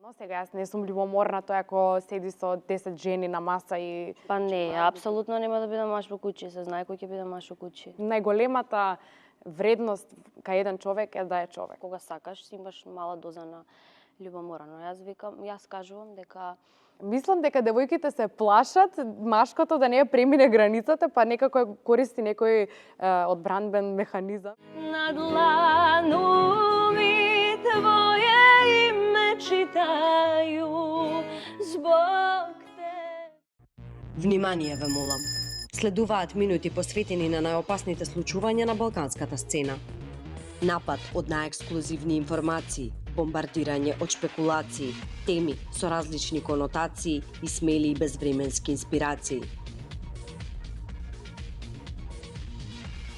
Но сега јас не сум љубоморна, тој ако седи со 10 жени на маса и... Па не, апсолутно нема да биде маж во куќи, се знае кој ќе биде маж во куќи. Најголемата вредност кај еден човек е да е човек. Кога сакаш, си имаш мала доза на љубомора, но јас кажувам дека Мислам дека девојките се плашат машкото да не ја премине границата, па некако ја користи некој одбранбен механизам. На длану ми твое име читају због те. Внимание ве молам. Следуваат минути посветени на најопасните случувања на балканската сцена. Напад од најексклузивни информации, бомбардирање од шпекулации, теми со различни конотации и смели и безвременски инспирации.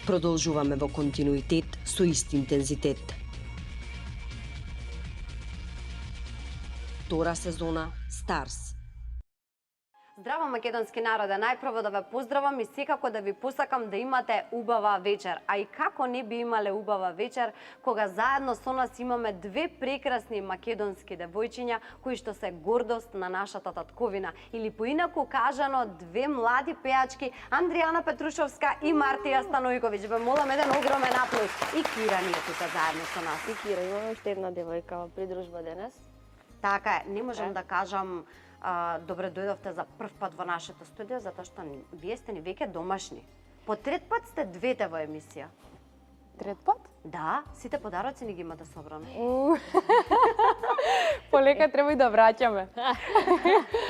Продолжуваме во континуитет со ист интензитет. Втора сезона Старс. Здраво македонски народе, најпрво да ве поздравам и секако да ви посакам да имате убава вечер. А и како не би имале убава вечер кога заедно со нас имаме две прекрасни македонски девојчиња кои што се гордост на нашата татковина. Или поинаку кажано, две млади пеачки, Андријана Петрушовска и Мартија Станојковиќ. Ве молам еден огромен аплауз. И Кира ни е тука заедно со нас. И Кира, имаме уште една девојка во придружба денес. Така е, не можам да кажам добре дојдовте за прв пат во нашето студио, затоа што вие сте ни веќе домашни. По трет пат сте двете во емисија. Трет пат? Да, сите подароци ни ги имате собрано. Полека треба и да враќаме.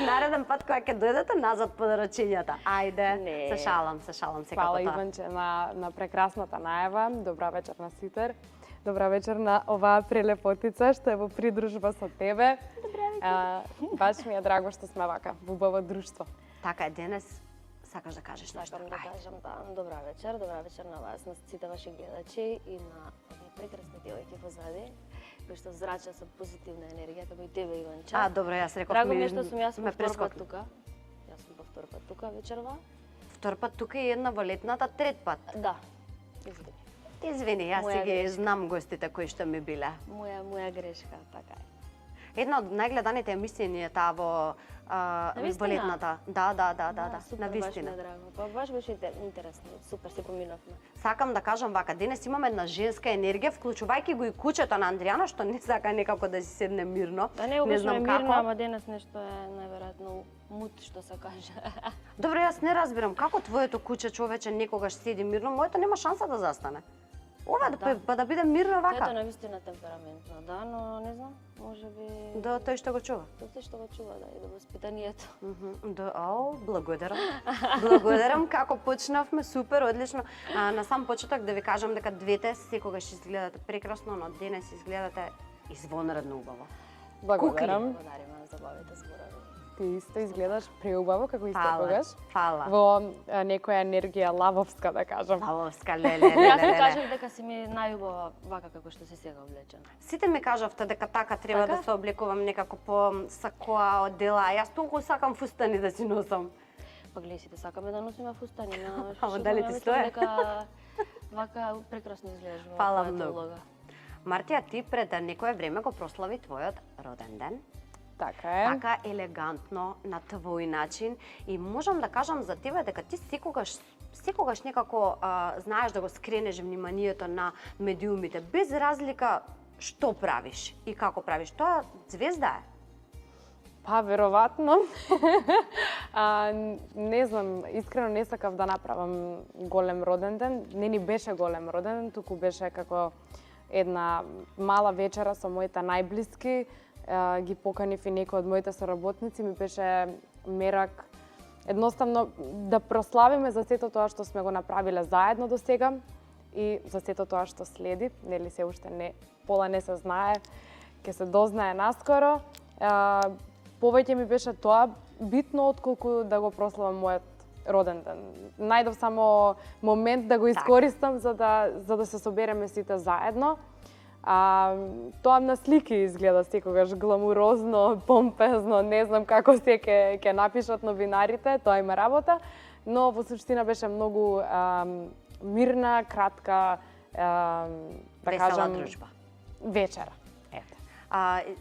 Нареден пат кога ќе дојдете назад подарочињата. Ајде, Не. се шалам секако Фала тоа. Иванче на прекрасната најава. Добра вечер на сите. Добра вечер на оваа прелепотица што е во придружба со тебе. Баш ми е драго што сме вака во убаво друштво. Така е, денес сакаш да кажеш нешто? Сакам да кажам добра вечер на вас, на сите ваши гледачи и на овие прекрасни девојки позади, кои што зрачат со позитивна енергија, како и тебе, Иванче. Добро, јас реков Драго ми е што сум јас ме по втор пат прескокна. тука. Јас сум по втор пат тука вечерва. Втор пат тука и една во летната, трет пат. Да. Извини. Извини, јас Моја си ги грешка. знам гостите кои што ми биле. Моја грешка, така е. Една од најгледаните емисии ни е таа во летната. Да, Супер, на баш ми вистина. е драго. Па баш беше интересно, супер се поминавме. Сакам да кажам вака, денес имаме една женска енергија, вклучувајќи го и кучето на Андријана, што не сака некако да си седне мирно. Да не обично е мирно, ама денес нешто е најверојатно мут, што се каже. Добро, јас не разбирам како твоето куче човече некогаш седи мирно, моето нема шанса да застане. Ова да биде мирно Тоа вака. е навистина темпераментно, да, но не знам, можеби Да, тој што го чува. тоа што го чува, да, и до воспитанието. Благодарам. Благодарам како почнавме, супер, одлично. На сам почеток да ви кажам дека двете секогаш изгледате прекрасно, но денес изгледате извонредно убаво. Благодарам. Благодариме за забавите зборови. Ти исто изгледаш преубаво како исто Фала, тогаш. фала. Во некоја енергија лавовска, да кажам. Лавовска, Јас ти кажав дека си ми најубава вака како што си сега облечена. Сите ми кажавте дека така треба Така? да се облекувам некако по сакоа од дела. Јас толку сакам фустани да си носам. Па гледај, сите сакаме да носиме фустани, но Ама дали ти стое? Дека вака прекрасно изгледаш во Фала твојата многу. улога. Мартија, ти пред некое време го прослави твојот роден ден. Така е. Така елегантно, на твој начин. И можам да кажам за тебе дека ти секогаш некако знаеш да го скренеш вниманието на медиумите, без разлика што правиш и како правиш. Тоа звезда е. Па, веројатно. Не знам, искрено не сакав да направам голем роден ден. Не ни беше голем роден ден, туку беше како една мала вечера со моите најблиски. Ги поканив и некои од моите соработници, ми беше мерак едноставно да прославиме за сето тоа што сме го направиле заедно до сега и за сето тоа што следи. Нели се уште пола не се знае, ќе се дознае наскоро. Повеќе ми беше тоа битно отколку да го прославам мојот роден ден. Најдов само момент да го искористам за да се собереме сите заедно. Тоа на слики изгледа секогаш гламурозно, помпезно, не знам како се ќе напишат новинарите, тоа има работа, но во суштина беше многу мирна, кратка, да Весела кажам, дружба. вечера.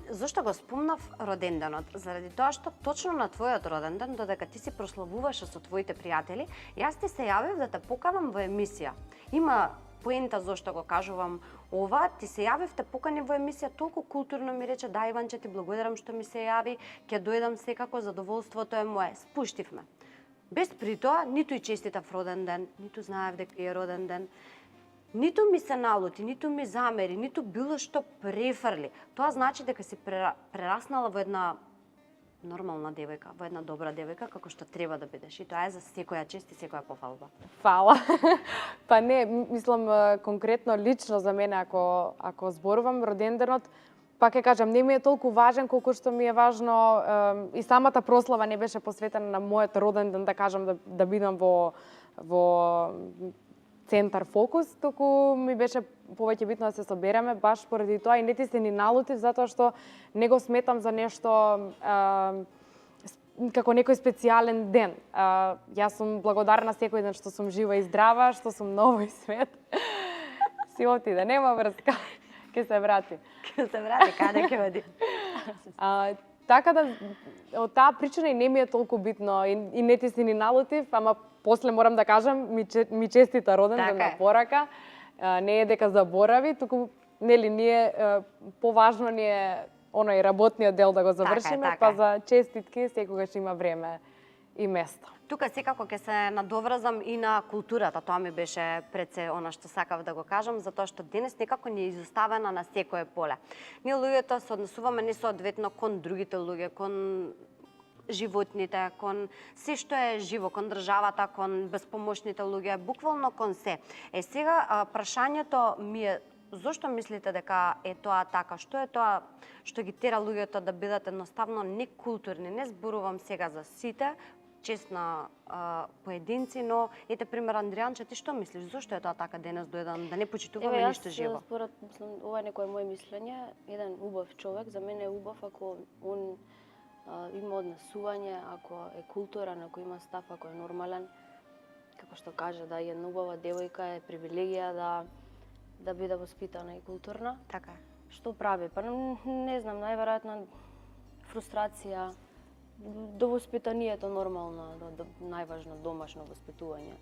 Зошто го спомнав роденденот? Заради тоа што точно на твојот роденден, додека ти си прославуваше со твоите пријатели, јас ти се јавив да те поканам во емисија. Има поента зошто го кажувам ова, ти се јавив, те покани во емисија, толку културно ми рече, да, Иванче, ти благодарам што ми се јави, ќе дојдам секако, задоволството е мое. Спуштивме. Без при тоа, ниту и честитав роден ден, ниту знаев дека е роден ден, ниту ми се налути, ниту ми замери, ниту било што префрли. Тоа значи дека си прераснала во една нормална девојка, во една добра девојка, како што треба да бидеш. И тоа е за секоја чест и секоја пофалба. Фала. Па не, мислам конкретно лично за мене ако зборувам роденденот, па ќе кажам, не ми е толку важен колку што ми е важно и самата прослава не беше посветена на мојот роден ден, да кажам да бидам во центар фокус, туку ми беше повеќе битно да се собереме, баш поради тоа и не ти се ни налутив, затоа што не го сметам за нешто како некој специјален ден. Јас сум благодарна секој ден што сум жива и здрава, што сум на овој свет. Си отиде, нема врска, ќе се врати. Ќе се врати, каде ќе оди? Така да, од таа причина и не ми е толку битно и не ти се ни налутив, ама после морам да кажам, ми честита роден ден на порака. Не е дека заборави, туку нели ние поважно ни е оној работниот дел да го завршиме, па за честитки секогаш има време и место. Тука секако ќе се надоврзам и на културата, тоа ми беше пред се она што сакав да го кажам, затоа што денес некако ни е изоставена на секое поле. Ние луѓето се однесуваме несоодветно кон другите луѓе, кон животните, кон се што е живо, кон државата, кон безпомошните луѓе, буквално кон се. Сега прашањето ми е, зошто мислите дека е тоа така? Што е тоа што ги тера луѓето да бидат едноставно некултурни? Не зборувам сега за сите, чест на поединци, но ете пример Андријанче, ти што мислиш? Зошто е тоа така денес до еден, да не почитуваме ништо живо? Според, мислам, ова е некое моје мислење, еден убав човек, за мене е убав ако он има однесување, ако е културен, ако има став, ако е нормален, како што каже, да е една убава девојка, е привилегија да биде воспитана и културна. Така. Што прави? Па не знам, најверојатно фрустрација, до воспитанието нормално, најважно домашно воспитување.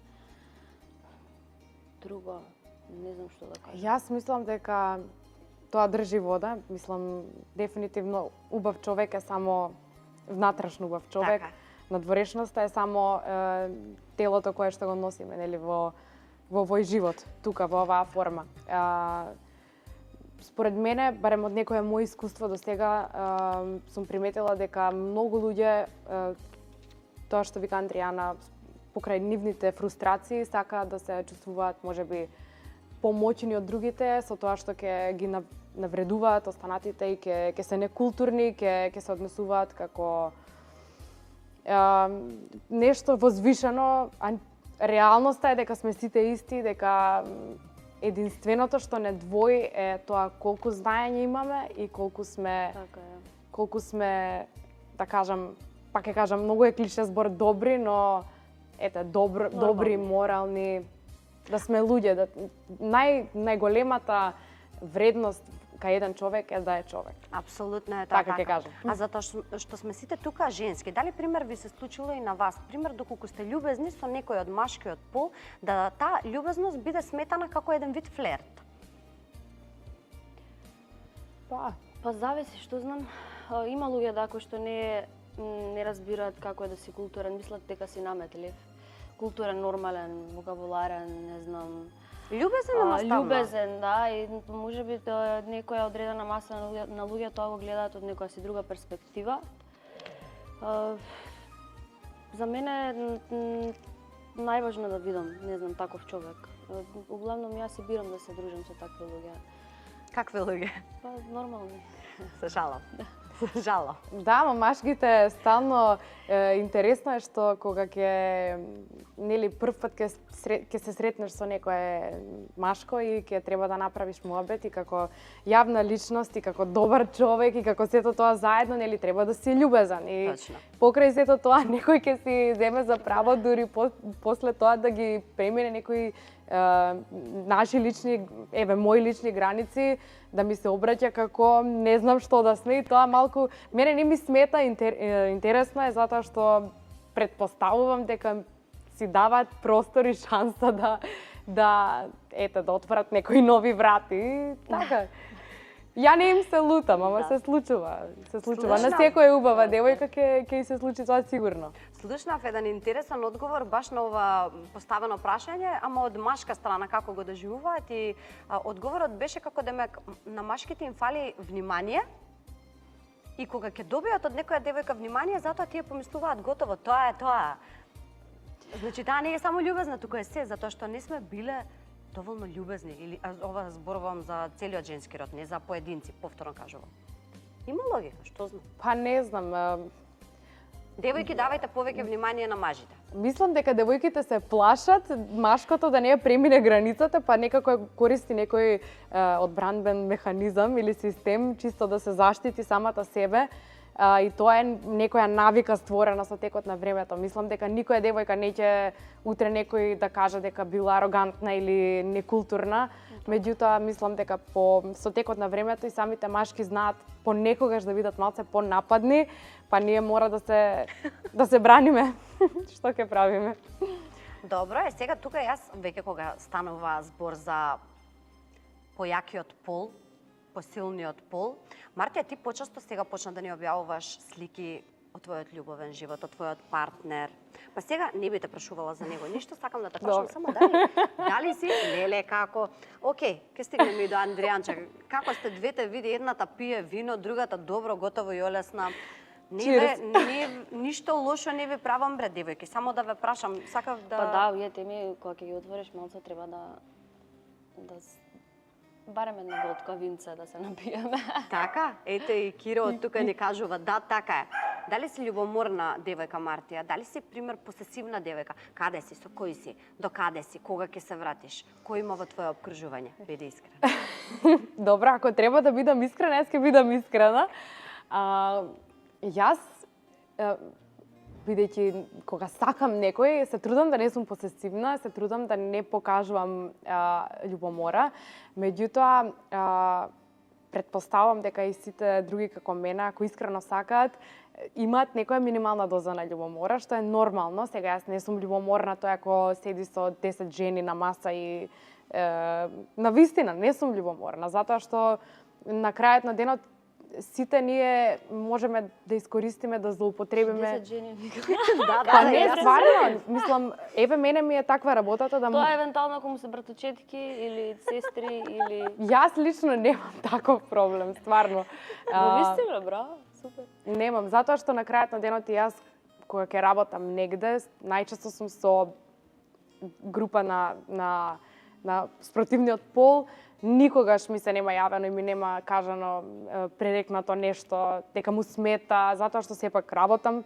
Друго, не знам што да кажам. Јас мислам дека тоа држи вода, мислам дефинитивно убав човек е само внатрешно убав човек. Така. Надворешноста е само телото кое што го носиме, нели, во овој живот, тука во оваа форма. Според мене, барем од некое моје искуство до сега, сум приметила дека многу луѓе, тоа што вика Андријана, покрај нивните фрустрации, сакаат да се чувствуваат можеби помоќени од другите, со тоа што ќе ги навредуваат останатите и ќе се некултурни, ќе се однесуваат како нешто возвишено, а реалноста е дека сме сите исти, дека единственото што не двои е тоа колку знаење имаме и колку сме, да кажам, па ќе кажам, многу е клише збор добри, но ете, добри, морални, да сме луѓе, најголемата вредност кај еден човек е да е човек. Апсолутно е така. Така ќе кажам. А затоа што сме сите тука женски, дали пример ви се случило и на вас? Пример доколку сте љубезни со некој од машкиот пол, да таа љубезност биде сметана како еден вид флерт? Па зависи, што знам. Има луѓе кои што не разбираат како е да си културен, мислат дека си наметлив. Културен, нормален, вокабуларен, не знам. Љубезен наставно? Љубезен, да, и можеби некоја одредена маса на луѓе тоа го гледаат од некоја си друга перспектива. За мене најважно да видам, не знам, таков човек. Углавном јас си бирам да се дружам со такви луѓе. Какви луѓе? Па нормални. Се жалам. Жало. Да, мамашките стално Интересно е што кога нели прв пат ќе се сретнеш со некое машко и ќе треба да направиш муабет и како јавна личност и како добар човек и како сето тоа заедно, нели треба да си љубезан и Точно. покрај сето тоа некој ќе си земе за право дури после тоа да ги премине некои наши лични, мои лични граници, да ми се обраќа како не знам што да сме и тоа малку мене не ми смета, интересно е затоа што претпоставувам дека си даваат простор и шанса да отворат некои нови врати. Така. Ја не им се лутам, ама се случува. Се случува. На секоја убава девојка ќе се случи тоа сигурно. Слушнав еден интересен одговор баш на ова поставено прашање, ама од машка страна како го доживуваат и одговорот беше како демек на машките им фали внимание и кога ќе добијат од некоја девојка внимание, затоа тие помислуваат готово, тоа е тоа. Значи таа не е само љубезна, туку е се, затоа што не сме биле доволно љубезни, или ова зборувам за целиот женски род, не за поединци, повторно кажувам. Има логика, што знам. Па не знам. Девојки, давајте повеќе внимание на мажите. Мислам дека девојките се плашат машкото да не ја премине границата, па некако користи некој одбранбен механизам или систем чисто да се заштити самата себе. И тоа е некоја навика створена со текот на времето. Мислам дека никоја девојка не ќе утре некој да каже дека била арогантна или некултурна. Меѓутоа, мислам дека со текот на времето и самите машки знаат понекогаш да бидат малце понападни, па ние мора да се браниме. Што ќе правиме? Добро е, сега тука јас веќе кога станува збор за појакиот пол, посилниот пол. Мартија, ти почесто сега почна да ни објавуваш слики од твојот љубовен живот, од твојот партнер. Па сега не би те прашувала за него ништо, сакам да те прашам само дали си леле како. Океј, ќе стигнеме и до Андријанче. Како сте двете, види, едната пие вино, другата добро, готово и олесна. Ништо лошо не ви правам, бре, девојки, само да ве прашам, сакав да... Па да, овие теми, кога ќе ги отвориш, малце треба да барем една глотка винце да се напиеме. Така? Ете и Киро од тука ни кажува, да, така е. Дали си љубоморна девојка, Мартија? Дали си, пример, посесивна девојка? Каде си, со кој си? До каде си? Кога ќе се вратиш? Кој има во твое обкружување? Биди искрена. Добро, ако треба да бидам искрена, јас ќе бидам искрена. Јас, бидејќи кога сакам некој, се трудам да не сум посесивна, се трудам да не покажувам љубомора. Меѓутоа, претпоставам дека и сите други како мене, ако искрено сакаат, имаат некоја минимална доза на љубомора, што е нормално. Сега јас не сум љубоморна, тоа ако седи со 10 жени на маса и на вистина не сум љубоморна, затоа што на крајот на денот сите ние можеме да искористиме, да злоупотребиме. 10 жени. Па не, стварно, мислам, мене ми е таква работата да... Тоа евентуално ако му се братовчетки или сестри или... Јас лично немам таков проблем, стварно. Вистина, браво, супер. Немам, затоа што на крајот на денот и јас, кога ќе работам негде, најчесто сум со група на спротивниот пол, никогаш ми се нема јавено и ми нема кажано пререкнато нешто, дека му смета, затоа што сепак работам.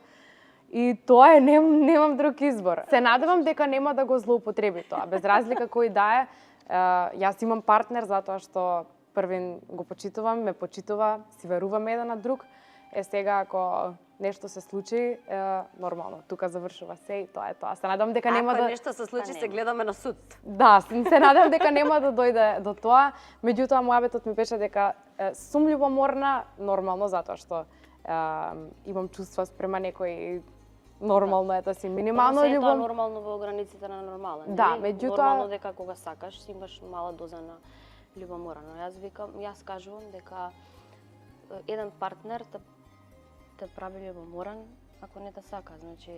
И тоа е, немам друг избор. Се надевам дека нема да го злоупотреби тоа, без разлика кој да е. Јас имам партнер затоа што првин го почитувам, ме почитува, си веруваме еден на друг. Сега ако нешто се случи, нормално, тука завршува се и тоа е тоа. Се надевам дека нема да... Ако нешто се случи, се гледаме на суд. Да, се надевам дека нема да дојде до тоа. Меѓутоа, мојабетот ми беше дека сум љубоморна, нормално, затоа што имам чувства спрема некој. Нормално е да си минимално љубом. Тоа е љубом. нормално во границите на нормален. Да, меѓутоа... Нормално дека кога сакаш, си имаш мала доза на љубомора. Но јас кажувам дека еден партнер те прави љубоморан ако не те сака. Значи,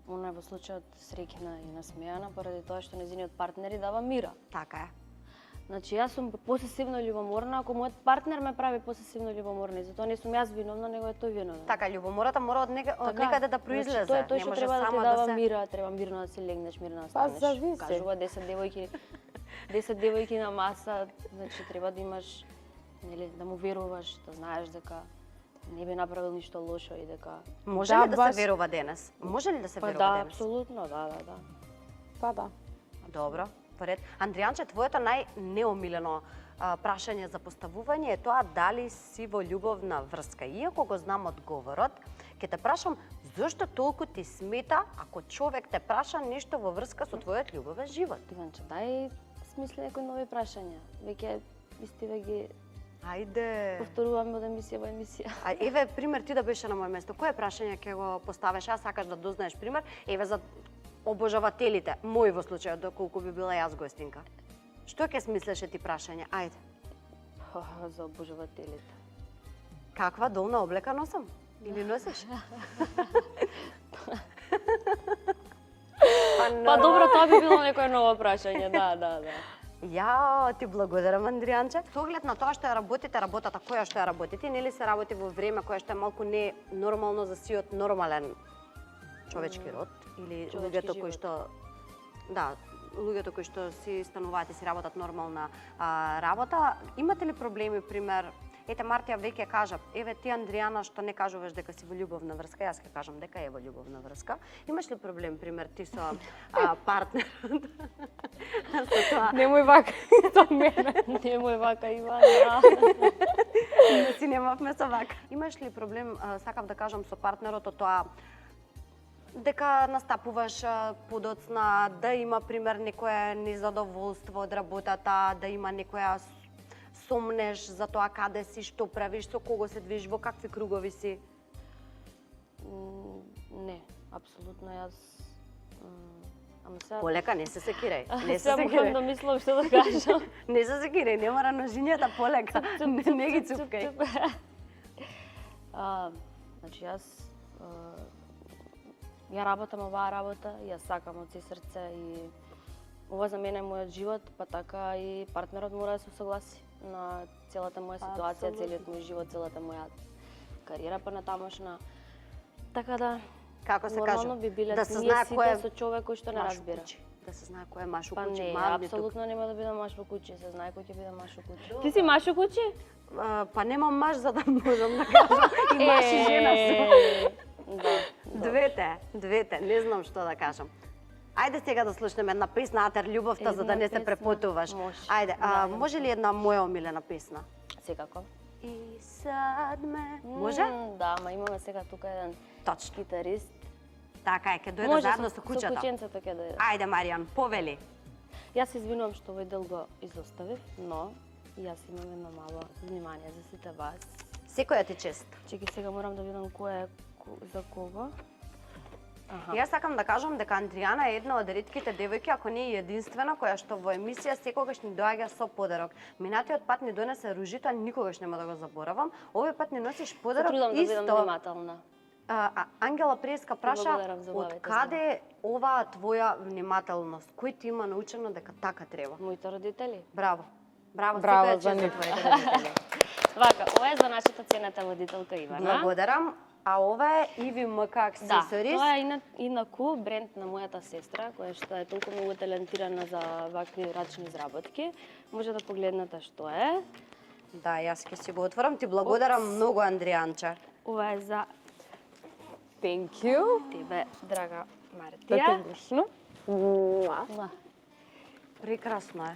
она е во случајот среќна и насмејана поради тоа што нејзиниот партнер дава мира. Така е. Значи, јас сум посесивно љубоморна ако мојот партнер ме прави посесивно љубоморна. И затоа не сум јас виновна, него е тој виновен. Така, љубомората мора од некаде да произлезе. Значи, тоа е тој што треба да ти дава мира, треба мирно да си легнеш, мирно да станеш. Па зависи. Кажува 10 девојки на маса, значи треба да имаш, нели, да му веруваш, да знаеш дека не би направил ништо лошо и дека... Може Да, ли да баш- се верува денес? Може ли да се Па верува да, денес? апсолутно, да. Па да. Добро, поред. Андријанче, твоето најнеомилено прашање за поставување е тоа дали си во љубовна врска. Иако го знам одговорот, ќе те прашам зошто толку ти смета ако човек те праша нешто во врска со твојот љубовен живот. Иванче, дај смисли некои нови прашања. Веќе истиве ги Ајде. повторуваме од емисија во емисија. А еве пример ти да беше на моје место. Кое прашање ќе го поставиш? Аз сакаш да дознаеш пример. Еве за обожавателите, мој во случајот доколку би била јас гостинка. Што ќе смислеше ти прашање? Ајде. За обожавателите. Каква долна облека носам? Или носиш? Па добро, тоа би било некое ново прашање, да. Ја ти благодарам, Андријанче. Со оглед на тоа што ја работите, работата која што ја работите, нели се работи во време кое што е малку не нормално за сиот нормален човечки род или Човечки луѓето кои живот. што луѓето кои што си стануваат и си работат нормална работа, имате ли проблеми, пример, ете Мартија веќе кажа, еве ти Андријана што не кажуваш дека си во љубовна врска, јас ќе кажам дека е во љубовна врска. Имаш ли проблем, пример, ти со партнерот? Со тоа Немој вака со мене. Немој вака, Ивана. да си немавме со вака. Имаш ли проблем, сакав да кажам, со партнерот од тоа дека настапуваш подоцна, да има пример некое незадоволство од работата, да има некоја сомнеш за тоа каде си, што правиш, со кого се движиш, во какви кругови си? Не, апсолутно јас... Ама сега... Полека, не се секирај. Не се Сега морам секирај. да мислам што да кажам. Не се секирај, не мора ножињата полека. Не ги цупкај. Значи јас ја работам оваа работа, јас сакам од се срце и ова за мене е мојот живот, па така и партнерот мора да се согласи на целата моја ситуација, целиот мој живот, целата моја кариера па натамошна. Така да, Како се нормално кажа? би биле Да се ние знае кој е сите со човек кој што не маш разбира. куќи. Да се знае кој е маш Па куќи, не, мамни тук. апсолутно нема да бидам маш во куќи, се знае кој ќе биде маш во куќи. Ти си маш во куќи? Па немам маш за да можам да кажам. И маш и жена сум. Да. Двете, не знам што да кажам. Ајде сега да слушнеме една песна Атер љубовта за да не се Една песна? препотуваш. Може. Ајде, Да, може ли една моја омилена песна? Секако. И сад ме. Може? Да, ама имаме сега тука еден Точно. китарист. Така е, ќе дојде Може заедно со Со куќата. кученцето ќе дојде. Ајде, Маријан, повели. Јас се извинувам што овој дел го изоставив, но јас имам едно мало внимание за сите вас. Секоја ти чест. Чеки сега морам да видам кој е за кого. Аха. Јас сакам да кажам дека Андријана е една од ретките девојки, ако не е единствена, која што во емисија секогаш ни доаѓа со подарок. Минатиот пат ни донесе ружита, никогаш нема да го заборавам. Овој пат ни носиш Се подарок трудам да бидам исто. внимателна. Ангела Преска праша благодарам за од убавите каде е оваа твоја внимателност? Кој ти има научено дека така треба? Моите родители. Браво. Браво, Браво секоја за чест за нив. твоите родители. Вака, ова е за нашата ценета водителка Ивана. Благодарам. А ова е Иви МК Да, Аксесорис. тоа е инаку бренд на мојата сестра, која што е толку многу талентирана за вакви рачни изработки. Може да погледнете што е. Да, јас ќе си го отворам. Ти благодарам многу, Андријанче. Ова е за Thank you. тебе, драга Да Мартија. те гушно. Муа. Ма, Прекрасно е.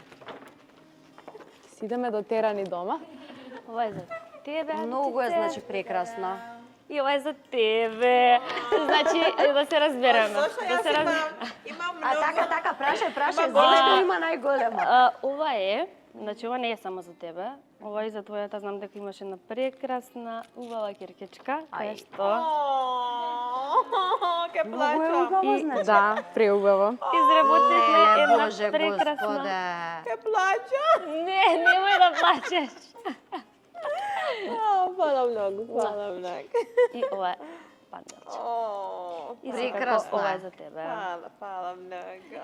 Си идеме до терани дома. ова е за тебе. Многу е, Антице. значи, прекрасно. И ова е за тебе. Значи, да се разбереме. Да се разбереме. Имам А многу. така, прашај, зошто има најголема? Ова е, значи ова не е само за тебе. Ова е за твојата, знам дека имаш една прекрасна, убава киркичка, која што Ке Многу е плачам. убаво, И- значи. Да, преубаво. изработивме Леле, една Боже, прекрасна... Господе. Ке плачам. Не, немој да плачеш. Фала многу, фала многу. И ова е панелче. И секако Прекрасно ова е. е за тебе. Фала многу.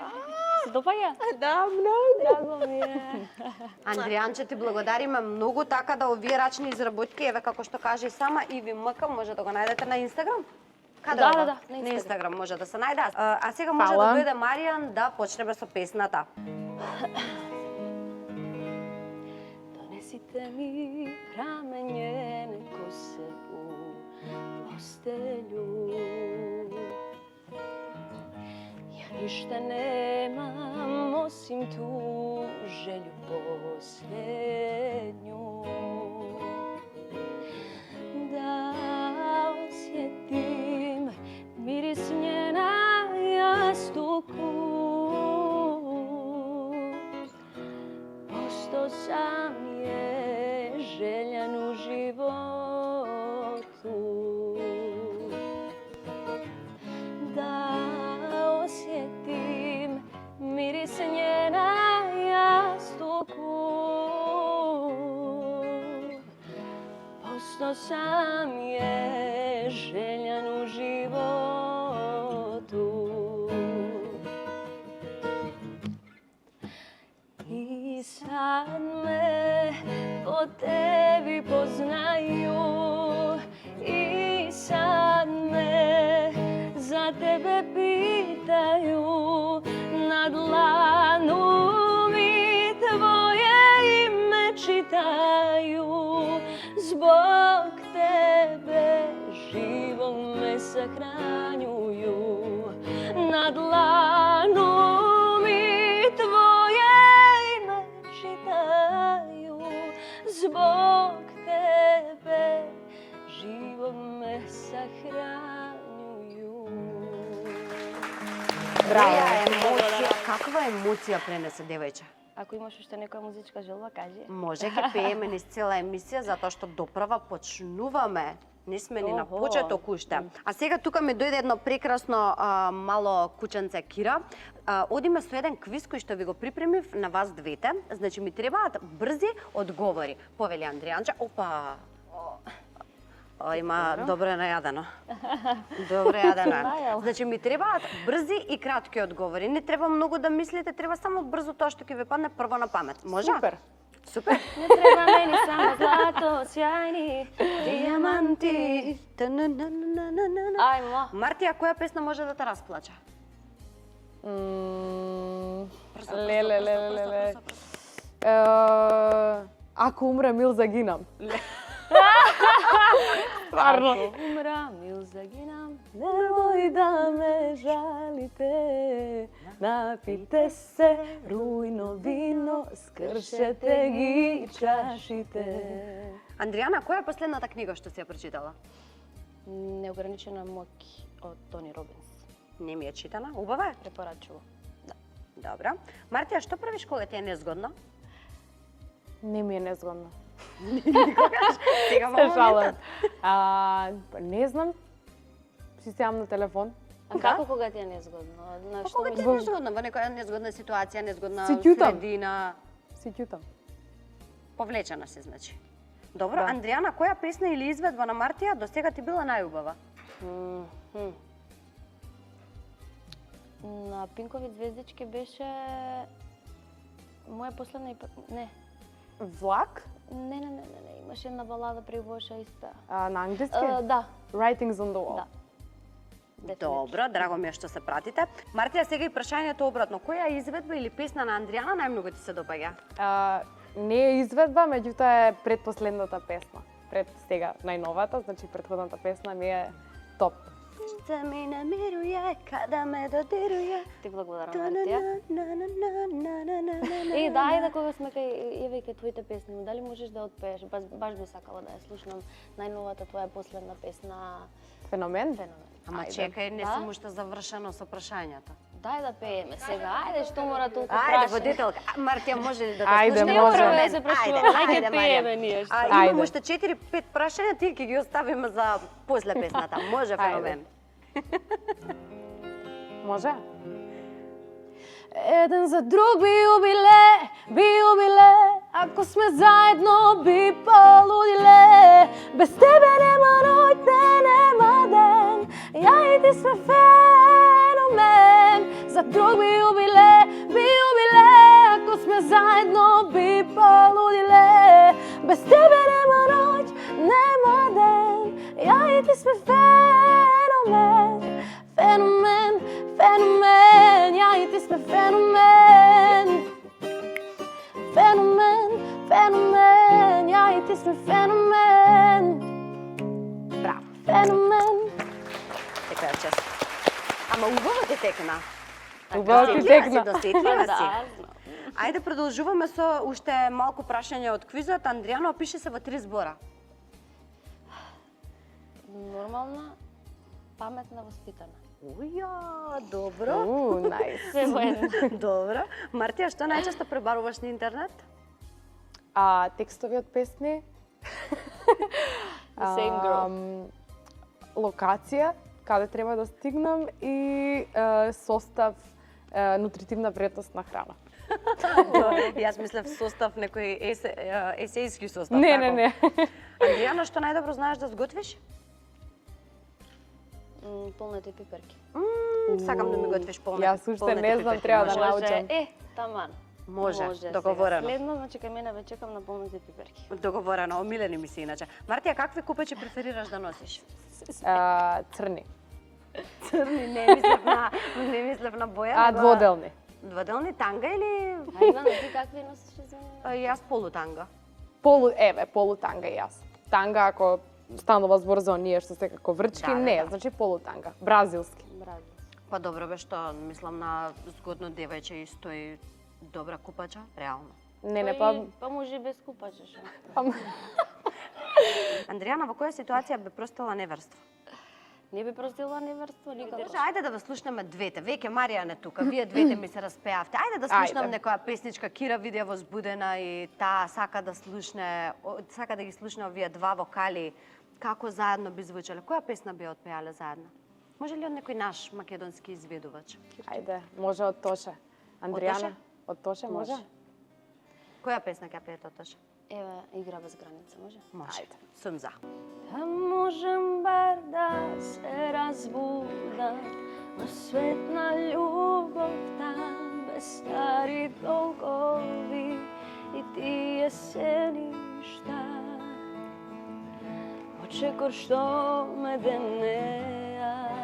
Се допаѓа? Да, многу. Драго ми е. Андријанче, ти благодариме многу, така да овие рачни изработки, еве како што каже и сама Иви МК, може да го најдете на Инстаграм? Каде Да, ова? да, на На Инстаграм може да се најде. А сега може Фала. да дојде Маријан да почнеме со песната. Донесите ми прамење, неко се постелю. Ја ништа немам осим ту желju последnju. Da osjetim miris nje na jastuku. Posto sam je željan u životu. Da osjetim miris nje na jastuku. Posto sam je željan u životu. I sad me po tebi poznaju, i sad me za tebe pitaju, na dlanu mi tvoje ime čitaju. Zbog tebe život me sahranjuju, na dlanu mi tvoje ime čitaju. Zbog tebe život me sahranjuju. Која емоција, каква емоција пренесе девојче? Ако имаш уште некоја музичка желба, кажи. Може ќе пееме низ цела емисија затоа што доправа почнуваме. Не сме ни на Охо. почеток уште. А сега тука ми дојде едно прекрасно мало кученце Кира. Одиме со еден квиз кој што ви го припремив на вас двете. Значи ми требаат брзи одговори. Повели Андријанче. Опа. Има добро најадено. Добро јадено. Значи ми требаат брзи и кратки одговори. Не треба многу да мислите, треба само брзо тоа што ќе ви падне прво на памет. Може? Супер. Супер. Не треба мени само злато, сјајни дијаманти. Ајмо. Мартија, која песна може да те расплаче? Леле. Ако умрем или загинам. Стварно. Ако умрам или загинам, Немој да ме жалите, напите се рујно вино, скршете ги чашите. Андријана, која е последната книга што си ја прочитала? Неограничена моќ од Тони Робинс. Не ми е читана. Убава е? Препорачува. Добра. Мартија, што правиш кога ти е незгодно? Не ми е незгодно. Сега Се шалам. Не знам, си сеам на телефон. А како кога ти е незгодно? На што Кога ти е мислиш? незгодно? Во некоја незгодна ситуација, незгодна Си ќутам. средина, Си ќутам. повлечена си, значи. Добро, Да. Андријана, која песна или изведба на Мартија до сега ти била најубава? На Пинкови звездички беше моја последна не. Влак? Не, имаше една балада преубаша испеа. На англиски? Да, Writings on the wall. Да. Дефинитивно. Добро, драго ми е што се пратите. Мартија, сега и прашањето обратно. Која изведба или песна на Андријана најмногу ти се допаѓа? Не е изведба, меѓутоа е предпоследната песна. Пред сега најновата, значи претходната песна ми е топ. Да ми намируе, када ме додируе. Ти благодарам, Мартија. И да кога сме кај твоите песни, дали можеш да отпееш? Баш би сакала да ја слушнам најновата твоја последна песна Феномен? Ама Ајде. чекај, не Да? сум уште завршено со прашањата. Дај да пееме сега. Ајде, што мора толку Ајде, прашање? водителка. Мартија, може ли да те Ајде, слушнеме? Не може. Прво да се прашуваме, ајде пееме ние што. Имам Ајде. уште 4-5 прашања, тие ќе ги оставиме за после песната. Може, феномен. Може? Еден за друг би убиле, ако сме заедно би полудиле. Без тебе нема ноќ, нема ден, ја и ти сме феномен. За друг би убиле, ако сме заедно би полудиле. Без тебе нема ноќ, нема ден, ја и ти сме феномен. Феномен, ја и ти сме феномен. Феномен, ја и ти сме феномен. Браво, феномен. Така е чест. Ама убаво ти текна. Убаво ти Досетлива текна. си, досетлива си. Да, Ајде продолжуваме со уште малку прашање од квизот. Андријана, опиши се во 3 збора. нормална, паметна, воспитана. Уја, добро. Најс. Се во едно. Добро. Мартија, што најчесто пребаруваш на интернет? Текстови од песни. Same girl. Локација, каде треба да стигнам и состав, нутритивна вредност на храна. Јас мислев состав некој есејски состав. Не, тако. не, не. Андријана, што најдобро знаеш да сготвиш? Полнете пиперки. Сакам да ми готвиш полнете. Јас уште полнете не знам, пиперки. треба да Може? научам. Таман. Може, договорено. Сега. Следно, значи кај мене ве чекам на полните пиперки. Договорено, омилени ми се иначе. Мартија, какви купечи преферираш да носиш? Црни. Црни, не мислев на боја. него- Дводелни. Дводелни танга или А Ивана, ти какви носиш за мене? јас полутанга? Полутанга и јас. Танга, ако станува збор за оние што се како врчки, Да, не, да. значи полутанга. Бразилски. Браво. Па добро бе, што мислам на згодно девојче и стои добра купача, реално. Не, па... Па може и без купача, шо? Андријана, во која ситуација би простила неверство? Не би простила неверство никако. Држа, ајде да ве слушнеме двете. Веќе Марија не тука, вие двете ми се распеавте. Ајде да слушнам Ајде. некоја песничка. Кира видеа возбудена и таа сака да слушне, сака да ги слушне овие два вокали како заедно би звучеле. Која песна би ја отпеале заедно? Може ли од некој наш македонски изведувач? Ајде, може од Тоше. Андријана, од Тоше може? Која песна ќе пеете од Тоше? Еве, игра без граница, може? Може. Сум за. Да можем бар да се разбудам во свет на љубовта, без стари долгови и тие сеништа. Очекор што ме денеат.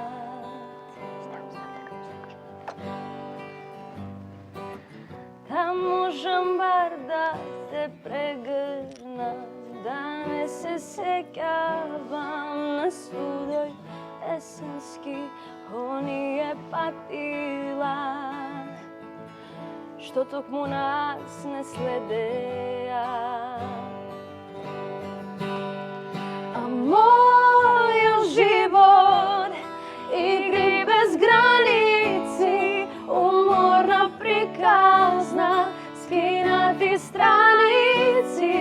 Да можам бар да те прегрнам, да не се сеќавам на студој есенски оние патила што токму нас не следеа. А мојот живот игри без граници, уморна приказна, скинати страници,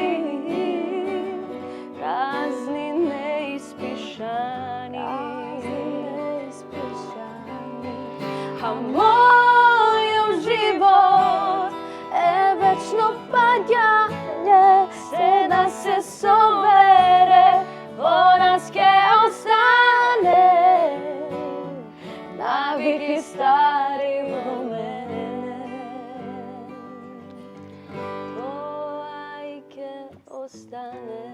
разни неиспишани. А мојот живот е вечно паѓање, се да се собере, во нас ке остане навики стари во мене. Тоа и ке остане.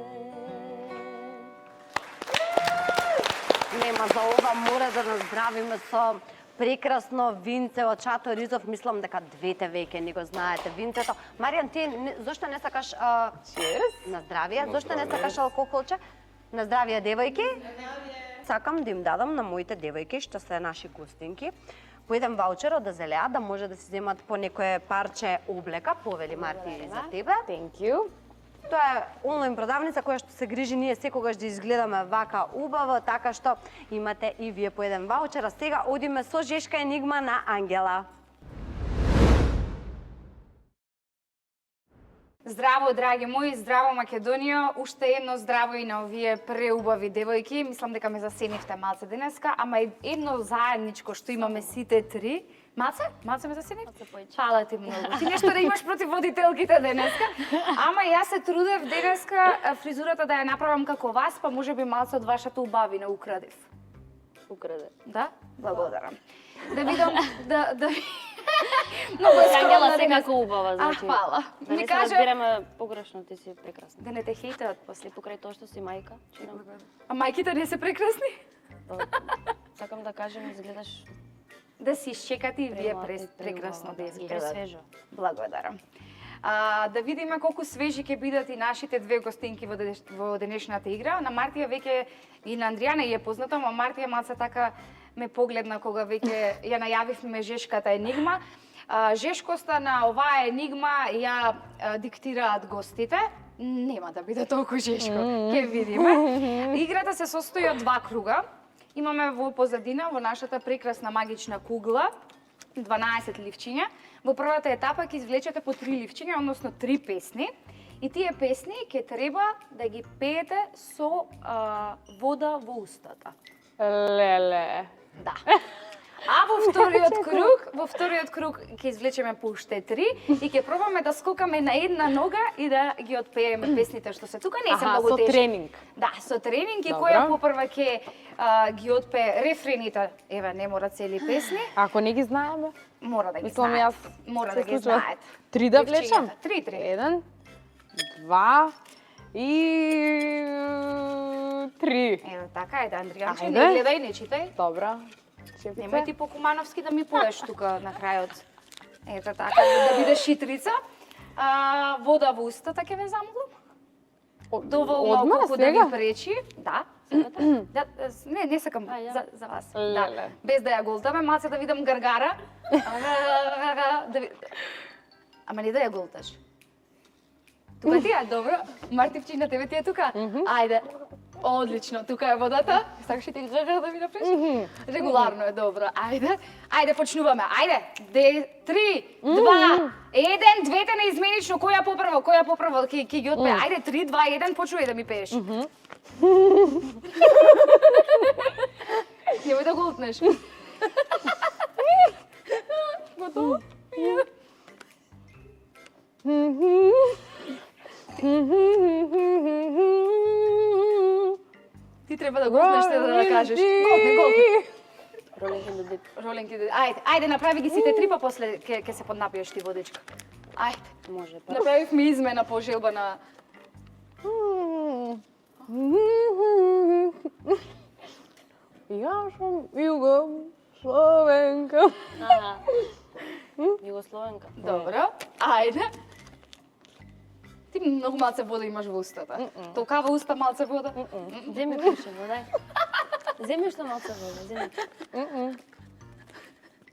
Нема за ова, мора да наздравиме со прекрасно винце од Чато Ризов. Мислам дека двете веќе ни го знаете винцето. Маријан, ти зошто не сакаш на здравие? Зошто не сакаш алкохолче? На здравие, девојки? Сакам да им дадам на моите девојки, што се наши гостинки, по еден ваучер од Азелеа, да може да си земат по некое парче облека, повели Марти за тебе. Thank you. Тоа е онлайн продавница која што се грижи ние секогаш да изгледаме вака убаво, така што имате и вие по еден ваучер. А сега одиме со Жешка енигма на Ангела. Здраво, драги мои, здраво Македонија, уште едно здраво и на овие преубави девојки. Мислам дека ме засенивте малце денеска, ама едно заедничко што имаме сите три. Маце? Маце ме засенив? Фала ти многу. Ти нешто да имаш против водителките денеска. Ама јас се трудев денеска фризурата да ја направам како вас, па може би малце од вашата убавина украдев. Украде. Да? Благодарам. Да видам, да Многу е Ангела скромна денес. секако убава, значи. Фала. Да Ми не се кажа, разбираме погрешно, ти си прекрасна. да не те хейтаат после. После покрај тоа што си мајка, чирам. А мајките не се прекрасни? Сакам да кажем, изгледаш Да си изчекате и вие Прелати, прекрасно да преубаво, да, и изгледате. пресвежо. Благодарам. Да видиме колку свежи ќе бидат и нашите две гостинки во денешната игра. На Мартија веќе и на Андријана ја позната, ама Мартија малце така ме погледна кога веќе ја најавивме жешката енигма. Жешкоста на оваа енигма ја диктираат гостите. Нема да биде толку жешко, ќе видиме. Играта се состои од два круга. Имаме во позадина, во нашата прекрасна магична кугла, 12 ливчиња. Во првата етапа ќе извлечете по 3 ливчиња, односно 3 песни. И тие песни ќе треба да ги пеете со вода во устата. Леле. Да. А во вториот круг ќе извлечеме по уште 3 и ќе пробаме да скокаме на една нога и да ги отпееме песните што се тука. Не се многу тешки. Со тренинг. Да, со тренинг и Добро. која попрва ќе ги отпее рефрените. Еве, не мора цели песни, Ако не ги знаеме, мора да ги мислам знаат. јас. Мора се да ги случува. знаат. 3 да влечам? 3. 1, 2 и 3. Ево така, ајде Андријанче, Ајде. не гледај, не читај. Добро. Немој ти по Кумановски да ми поеш тука на крајот. Ето така, да бидеш хитрица. Вода во устата ќе ве замолам. Доволно Одма, колку да сега? ви пречи. Да. Да, не сакам за вас. Да. Леле. Без да ја голтаме, малце да видам гаргара. Да ви... Ама не да ја голташ. Тука ти е, добро. Мартивчи, на тебе ти е тука? Ајде. Одлично, тука е водата. Сакаш и ти да ми направиш? Регуларно е добро. Ајде. Ајде, почнуваме. Ајде. 3, 2, 1, двете неизменично. Која попрво? Ќе ги отпее. Ајде, 3, 2, 1, почнувај да ми пееш. Немој да голтнеш. Готово? Ти треба да голтнеш, те да кажеш. Голтни. Роленки до Ајде, ајде, направи ги сите 3, па после ќе се поднапиеш ти водичка. Ајде. Може, па. Направивме измена по желба на... Јас сум Југословенка. Југословенка. Добро, ајде. Ти многу малце вода имаш во устата. Толкава уста малце вода. Земи пуше вода. Земи што малце вода, земи.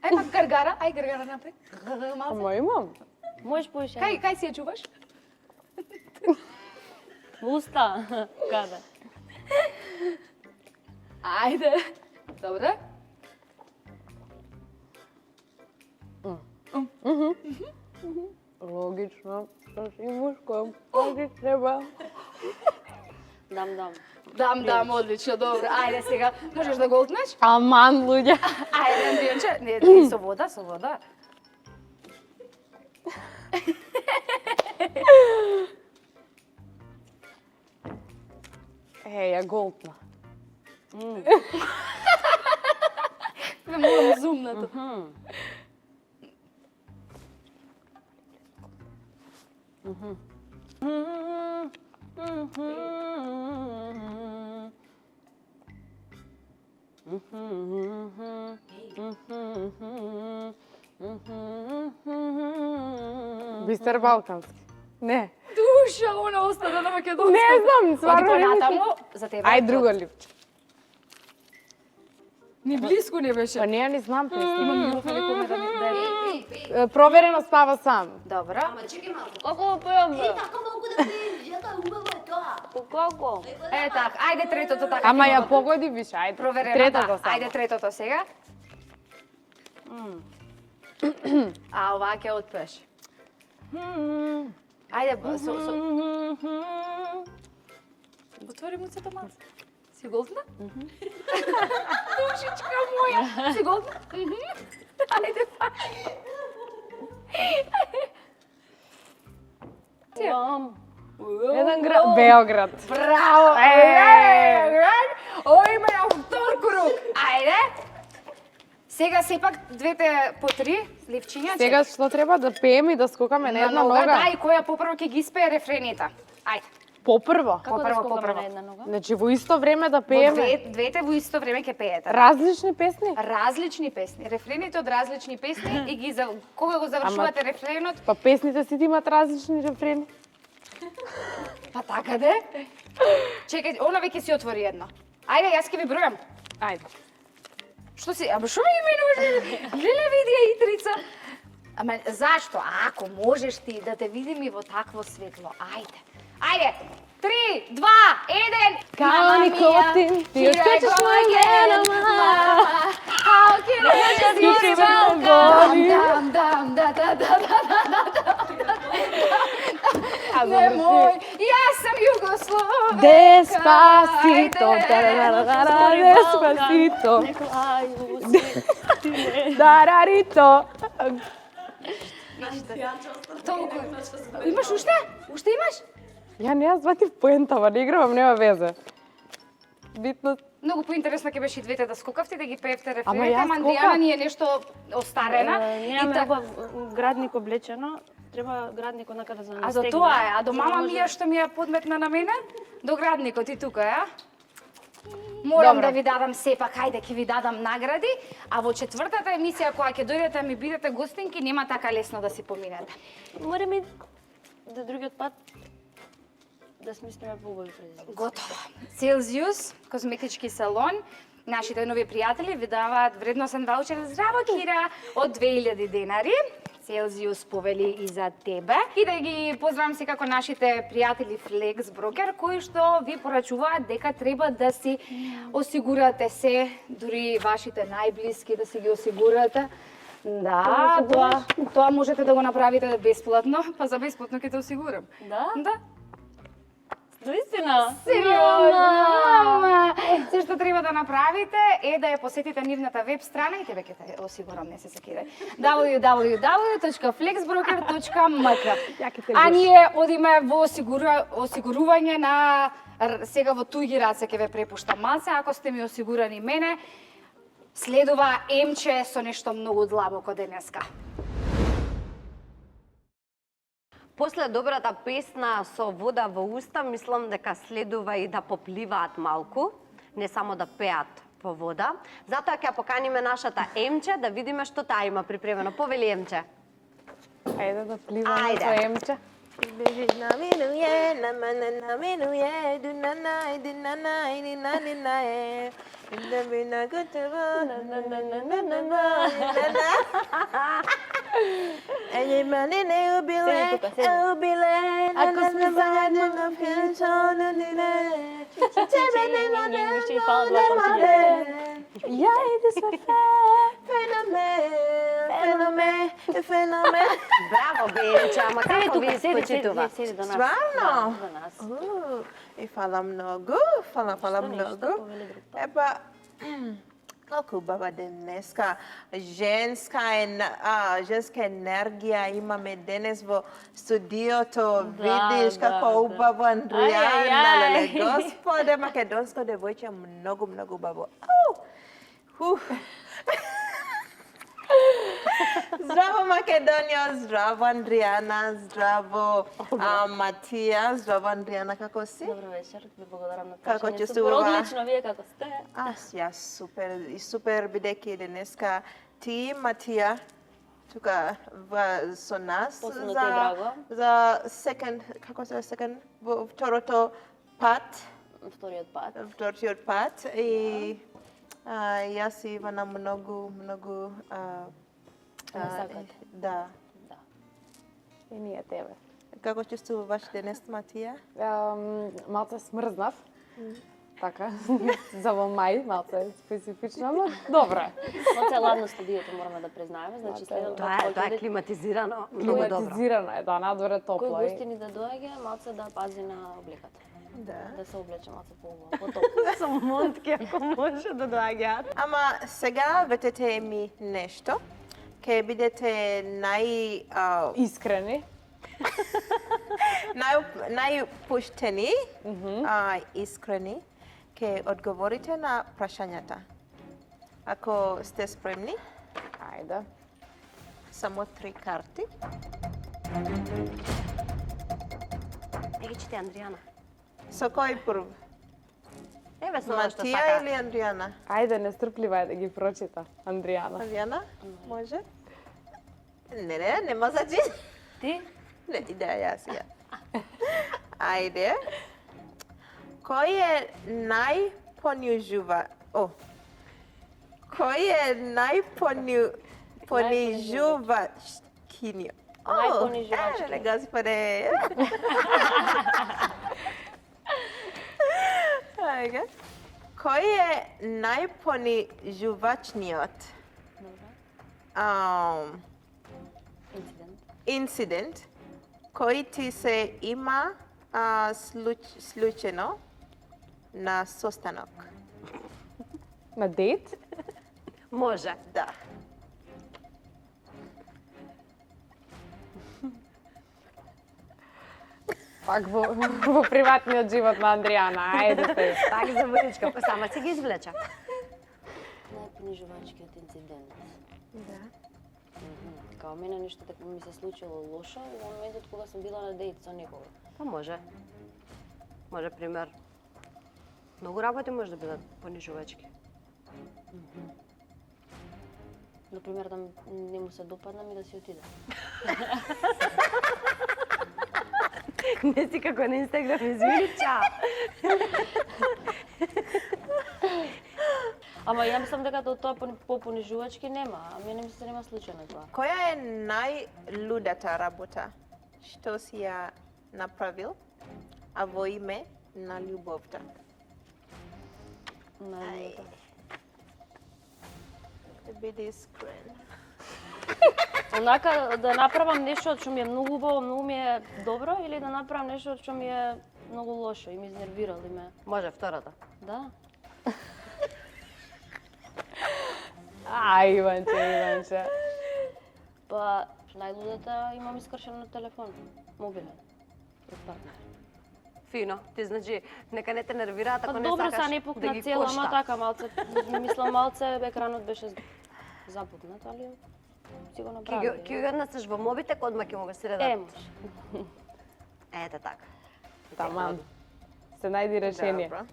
Ај пак гаргара, ај гаргара напред. Малце. Ама имам. Можеш пуше. Кај си ја чуваш? Уста. Каде? Ајде. Добро. Логично. Си мушко. Кој треба? Дам. Дам, одлично, добро. Ајде сега, можеш да голтнеш? Аман, луѓе. Ајде, Андријанче, не, со вода. Ја голтна. Ме молам зумнато. Бистер балкански. Не. Душа, она остана на македонско. Не знам, стварно Оди не понатаму, за тебе. Ај друго ливче. Ни близко не беше. Па не ја не знам песни. Имам микрофон и коме да ми... Проверено става сам. Добро. Како пеам? Така малку да пееш, јата убаво е тоа. Како? Е така, ајде третото така. Ама ќе ја го- погоди више, ајде. Проверено, Третото да. само. Ајде третото сега. А оваа ќе отпееш. Ајде, со... Отвори муцата малце. Си голтна? Душичка моја. Си голтна? Ајде па. Еден град. Београд. Браво! Ој има на втор круг. Ајде. Сега сепак двете по 3 ливчиња. Сега што треба да пееме и да скокаме на една нога. Да, нога? и која попрво ќе ги испее рефрените. Ајде. Попрво. Како да Попрво, скокаме попрво. на една нога? Значи во исто време да Во пееме двете во исто време ќе пеете. различни песни? Различни песни, рефрените од различни песни и ги кога го завршувате рефренот, Па песните сите имаат различни рефрени. па така де. Чекај, она веќе си отвори едно. Ајде, јас ќе ви бројам. Ајде. Што си? Ама што ми именуваш? Леле видија Итрица. Ама зашто? Ако можеш ти да те видим и во такво светло. Ајде. Ајде. 3, 2, 1. Као никотин, ти откачаш моја мама. How can I just Ти use ме welcome? воли. Дам, дам, да, да, да, Немој, јас сам Југословенка. Деспасито, Ајде. деспасито. Дарарито. Толку. Имаш уште? Уште имаш? Ја не ја зватив поентава, не игравам, нема везе. Битно, Многу поинтересно ќе беше и двете да скокавте, да ги пеевте Ама рефрените, јас ама скокав. Андријана ни е нешто остарена. Немаме убав градник облечено. Треба градник онака да А за тоа е, а до мама ми е што ми ја подметна на мене, до градникот и тука, ја? Морам Добро. да ви дадам сепак, ајде ќе ви дадам награди, а во четвртата емисија кога ќе дојдете ми бидете гостинки, нема така лесно да си поминете. Мораме да другиот пат да смислиме поубави предизвици. Готово. Целзиус, козметички салон, нашите нови пријатели ви даваат вредносен ваучер здраво Кира од 2000 денари. Целзиус повели и за тебе. И да ги поздравам секако нашите пријатели Flex Broker, кои што ви порачуваат дека треба да си осигурате се, дури вашите најблиски да си ги осигурате. Да, тоа можете да го направите бесплатно, па за бесплатно ќе те осигурам. Да? Да. Наистина? Сериозно, мама! Се што треба да направите е да ја посетите нивната веб страна и тебе ќе те осигурам, не се секирај. www.flexbroker.mk. А ние одиме во осигурување на сега во туѓи раце ќе ве препуштам малце, ако сте ми осигурани мене, следува Емче со нешто многу длабоко денеска. После добрата песна со вода во уста, мислам дека следува и да попливаат малку, не само да пеат по вода. Затоа ќе поканиме нашата Емче да видиме што таа има припремено. Повели Емче. ајде да пливаме Ајде. со Емче. Ако сме заедно на Ја иди со Браво, Емче, ама како ви испочитува? Седи до нас. Стварно? Да, до нас. И фала многу, фала многу. Епа, колку убава денеска, женска енергија имаме денес во студиото. Видиш како убаво Андријана, леле, господе, македонско девојче, многу убаво. Здраво Македонија, здраво Андријана, здраво Матија, здраво Андријана, како си? Добро вечер, ви благодарам на Како прашање. ќе Супер, сува? одлично, вие како сте? Јас супер бидејќи денеска ти, Матија, тука со нас Посебно ти е драго. за секонд, во вториот пат Вториот пат. и јас и Ивана многу Не сакате? да. И ние тебе. Како чувствуваш денес, Матија? Малце смрзнав. Така, за во мај, малце специфично, но добро е. Малце ладно студиото мораме да признаеме, значи следно Тоа е климатизирано, многу добро. Климатизирано е, да, надвор е Кој топло. гостини да доаѓа, малце да пази на облеката. Да. Да се облече малце поубаво, потопло. Со монтки, ако може да доаѓаат. Ама сега ветете ми нешто. Ке бидете Искрени. најпуштени, искрени, ке одговорите на прашањата. Ако сте спремни, Ајде. само 3 карти. Не ги чити Андријана. Со кој прв? Еве со што Матија сака. или Андријана? Ајде, нестрплива е да ги прочита, Андријана. Андријана? Може? Не, нема значи. Ти? Не, иде јас ја. Ајде. Кој е Кој е понижувачкиња? Најпонижувачки. Господе. Ајде. Кој е најпонижувачниот инцидент кој ти се има случено на состанок? На дейт? Може. Да. Пак во приватниот живот на Андријана, ајде се. Так за водичка, па сама си ги извлеча. Најпонижувачкиот инцидент. Да. Као мене нешто така ми се случило лошо во моментот кога сум била на дејт со некого. Па може. Може, пример, многу работи може да бидат понижувачки. Например, да не му се допаднам и да си отиде. Не си како на Инстаграм, извини, чао. Ама ја мислам дека тоа понижувачки нема, а мене ми се нема случајно тоа. Која е најлудата работа што си ја направил, а во име на љубовта? Најлудата. Биди искрен. Онака да направам нешто што ми е многу убаво, многу ми е добро, или да направам нешто што ми е многу лошо и ме изнервирал и ме... Може, втората. Да. Иванче. Па, најлудата имам искршен на телефон, мобилен. Од партнер. Фино, ти значи, нека не те нервираат Па ако не добро, сакаш са не да пукна ги цела, ама кошта. така малце, мислам малце екранот беше запукнат, али си го Ки направи. ги однесеш во мобитек, одма ќе му го си редат. може. Ете така. Таман. Се најди решение. Добро.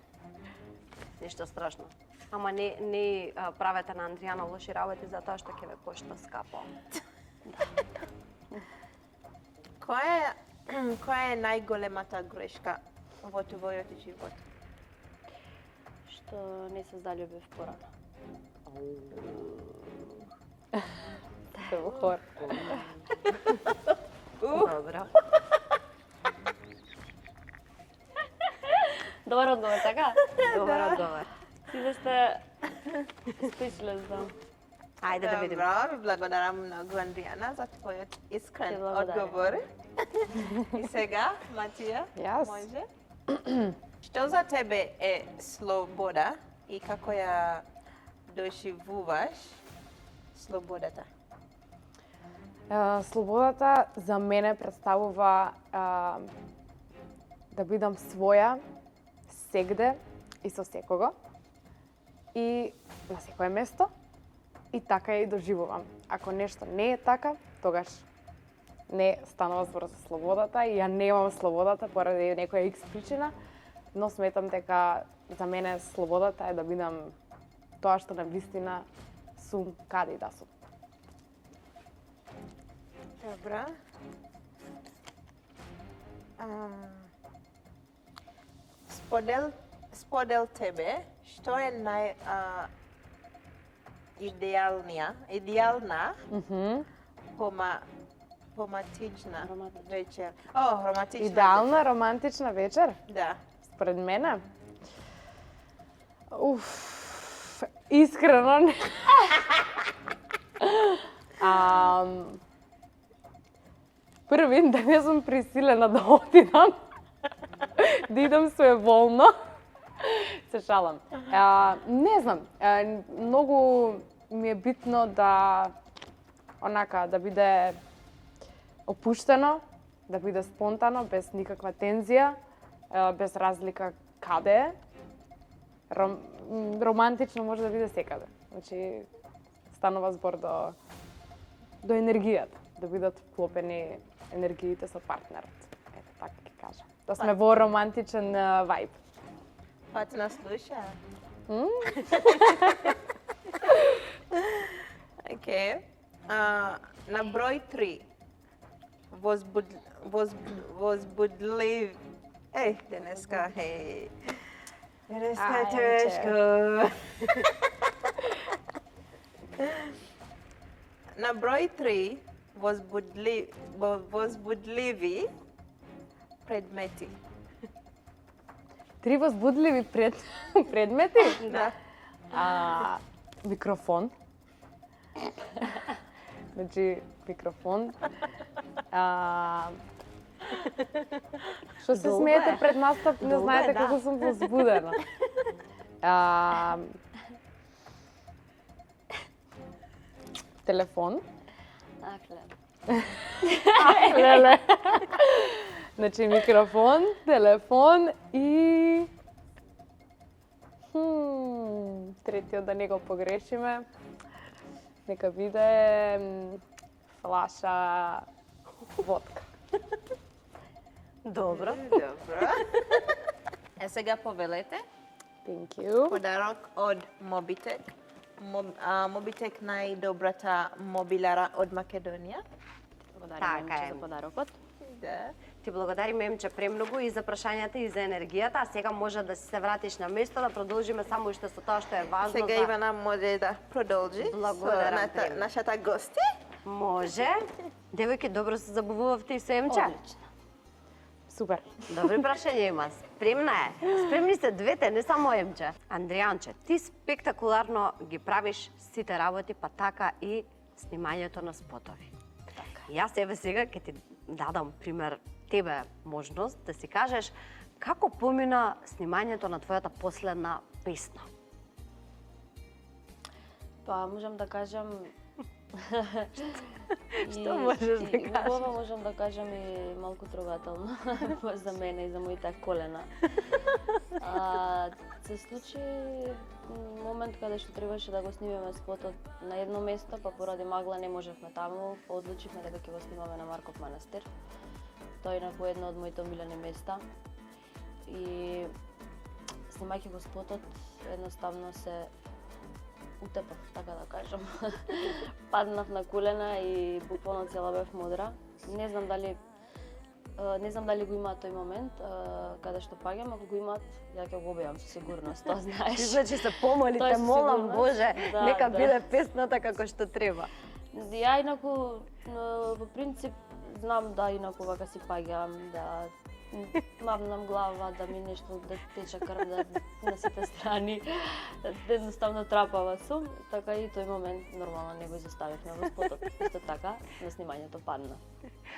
Ништо страшно. Ама не правете на Андријана лоши работи затоа што ќе ве кошта скапо. Која е најголемата грешка во твојот живот? Што не се заљубив порано. Се во хор. Добро. Добар одговор, така? Добар одговор. Сите сте speechless, да. Ајде да видиме. Добро, ви благодарам многу, Андријана, за твојот Ти искрен благодарам. одговор. И сега, Матија, Јас? може? Што за тебе е слобода и како ја доживуваш слободата? Слободата за мене представува да бидам своја сегде и со секого и на секое место и така ја и доживувам. Ако нешто не е така, тогаш не станува збор за слободата и ја немам слободата поради некоја X причина, но сметам дека за мене слободата е да бидам тоа што на вистина сум каде и да сум. Добро. Сподел тебе, што е идеална романтична вечер? Романтична Идеална романтична вечер? вечер. Да. Според мене? Искрено не. Први, да не сум присилена да отидам, да идам своеволно. Се шалам. Не знам, многу ми е битно да да биде опуштено, да биде спонтано, без никаква тензија, без разлика каде е. Романтично може да биде секаде. Значи, станува збор до енергијата, да бидат вклопени енергиите со партнерот. Ето, така ќе кажам. Да сме во романтичен вајб. Пат нас слуша. Окей. На број 3. Возбудлив. Денеска, Денеска тешко. На број 3. Возбудливи предмети. 3 возбудливи предмети? Да. Микрофон. Значи, микрофон. Што се смеете пред настап, не знаете како сум возбудена. Телефон. Леле. Значи, микрофон, телефон и... Третиот да не го погрешиме. Нека биде флаша водка. Добро. Добро. Сега повелете. Thank you. Подарок од Mobitech. Mobitech најдобрата мобилара од Македонија. Така е. За подарокот. Да. Ти благодариме, Емче, премногу и за прашањата и за енергијата, а сега може да се вратиш на место, да продолжиме само уште со тоа што е важно. Сега Ивана може да продолжи Благодарам, со нашата гости. Може. Девојки, добро се забавувавте и со Емче? Одлично. Супер. Добри прашања има. Спремна е. Спремни се двете, не само Емче. Андријанче, ти спектакуларно ги правиш сите работи, па така и снимањето на спотови. Така. Јас еве сега ќе ти дадам пример тебе можност да си кажеш како помина снимањето на твојата последна песна. Па можам да кажам Што можеш да кажеш? Убаво можам да кажам и малку трогателно за мене и за моите колена. Се случи момент каде што требаше да го снимеме спотот на едно место, па поради магла не можевме таму, одлучивме дека ќе го снимаме на Марков манастир. Тој е по едно од моите омилени места. И снимајќи го спотот, едноставно се утепав, така да кажам. Паднав на колена и буквално цела бев модра. Не знам дали го имаат тој момент, каде што паѓам, ако го имаат, ја ќе го објавам со сигурност, тоа знаеш. Значи се помоли, Тоа те е молам, сигурност. Боже, Да, нека да. биде песната како што треба. Ја инаку, во принцип, знам да инаку вака си паѓам, да мавнам глава, да ми нешто да тече крв да на сите страни. Едноставно трапава сум, така и тој момент нормално не го изоставивме во спотот. Исто така, на снимањето падна.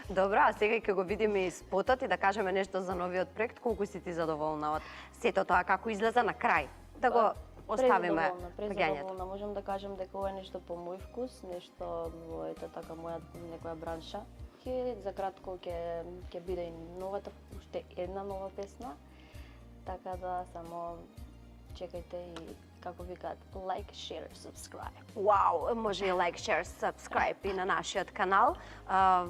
Добро, а сега ќе го видиме и спотот и да кажеме нешто за новиот проект, колку си ти задоволна од сето тоа како излезе на крај. Да го оставиме паѓањето. Презадоволна. Можам да кажам дека ова е нешто по мој вкус, нешто во ета така моја некоја бранша. За кратко ќе биде и новата, уште една нова песна. Така да само чекајте и како викаат like, share, subscribe. Вау, може и like, share, subscribe и на нашиот канал.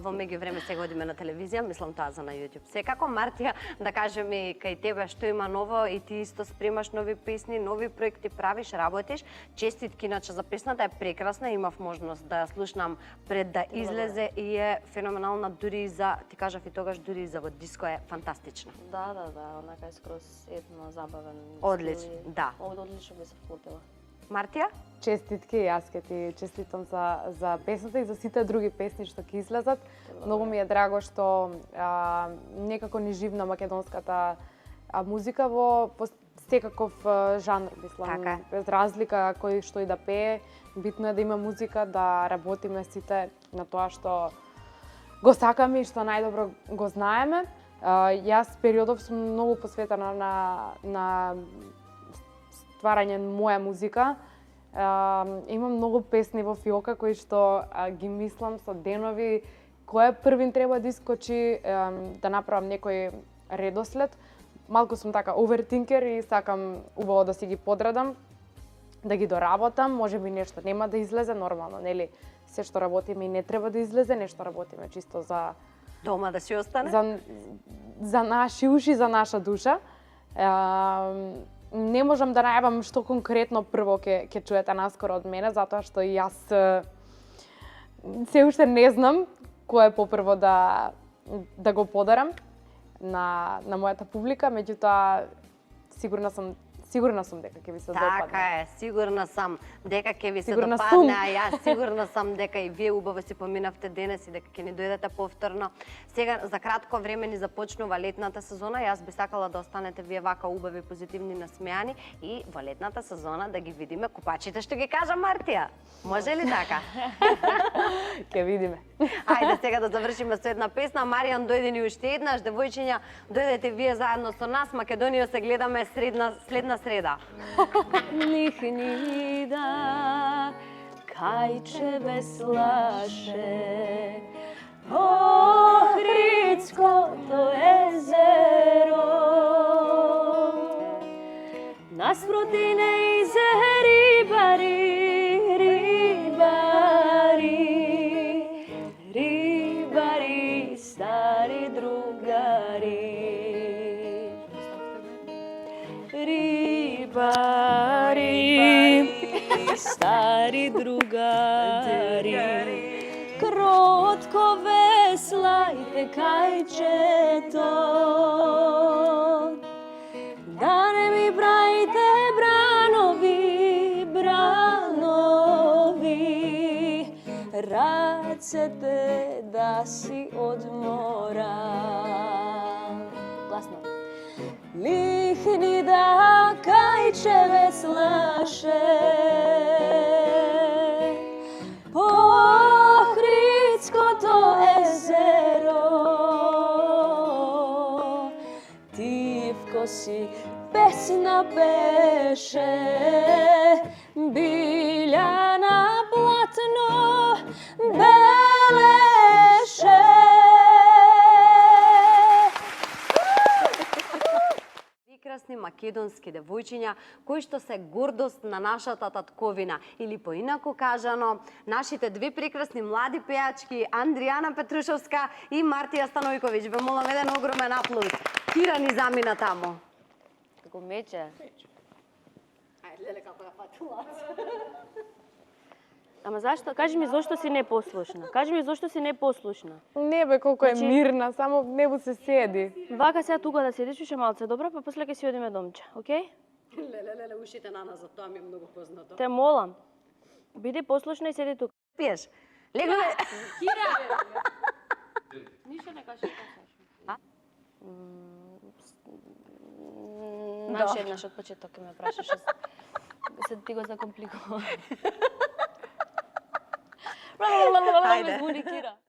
Во меѓувреме сега одиме на телевизија, мислам тоа за на YouTube. Секако, Мартија, да кажеме и кај тебе што има ново и ти исто спремаш нови песни, нови проекти правиш, работиш. Честитки, иначе за песната е прекрасна, имав можност да ја слушнам пред да излезе и е феноменална, дури и за, ти кажав и тогаш, дури и за во диско е фантастична. Да, онака е скроз едно забавен. Одлично, стил и- да. Одлично би се вклопила. Мартија? Честитки, јас ќе ти честитам за песната и за сите други песни што ќе излезат. Многу ми е драго што некако ни живна македонската музика во секаков жанр, мислам, Така е. без разлика кој што и да пее, битно е да има музика, да работиме сите на тоа што го сакаме и што најдобро го знаеме. Јас периодов сум многу посветена на стварање моја музика. Имам многу песни во фиока кои што ги мислам со денови кој првин треба да искочи, да направам некој редослед. Малку сум така овертинкер и сакам убаво да си ги подредам, да ги доработам, можеби нешто нема да излезе нормално, нели? Се што работиме и не треба да излезе, нешто работиме чисто за Дома да си остане? За наши уши, за наша душа. Не можам да најавам што конкретно прво ќе чуете наскоро од мене, затоа што и јас се уште не знам кој е попрво да го подарам на мојата публика, меѓутоа сигурна сум дека ќе ви се допадне. Така е, сигурна сам дека ќе ви се Сигурна допадне, сум. а јас сигурна сам дека и вие убаво си поминавте денес и дека ќе ни дојдете повторно. Сега за кратко време ни започнува летната сезона. Јас би сакала да останете вие вака убави, позитивни, насмеани и во летната сезона да ги видиме купачите, што ги кажа Мартија. Може ли така? Ќе видиме. Ајде сега да завршиме со една песна. Маријан дојде ни уште еднаш, девојчиња, дојдете вие заедно со нас. Македонија се гледаме следна среда. Лихни да кајче веслаше Охридското езеро наспроти нејзе рибари, стари другари. Стари другари, кротко веслајте кајчето, да не ми правите бранови, рацете да си одморам. Гласно. Лихни да кајче веслаше по Охридското езеро, тивко си песна пеше, билја на платно белеше. Прекрасни македонски девојчиња кои што се гордост на нашата татковина, или поинаку кажано, нашите две прекрасни млади пејачки Андријана Петрушовска и Мартија Станојковиќ. Ве молам еден огромен аплауз. Кира ни замина таму. Како мече. Ајде, леле како ја фатила. Ама зашто? Кажи ми зошто си непослушна? Не бе, колку е мирна, само небу се седи. Вака сега тука да седиш уште малце, добро, па после ќе си одиме домче, окей? Леле, ушите на нас, тоа ми е многу познато. Те молам. Биди послушна и седи тука. Пиеш. Легле. Кира! Ништо не кажеш. Знаеш, еднаш од почеток ме прашаш. Се ти го закомпликува. Ме збуни, Кира.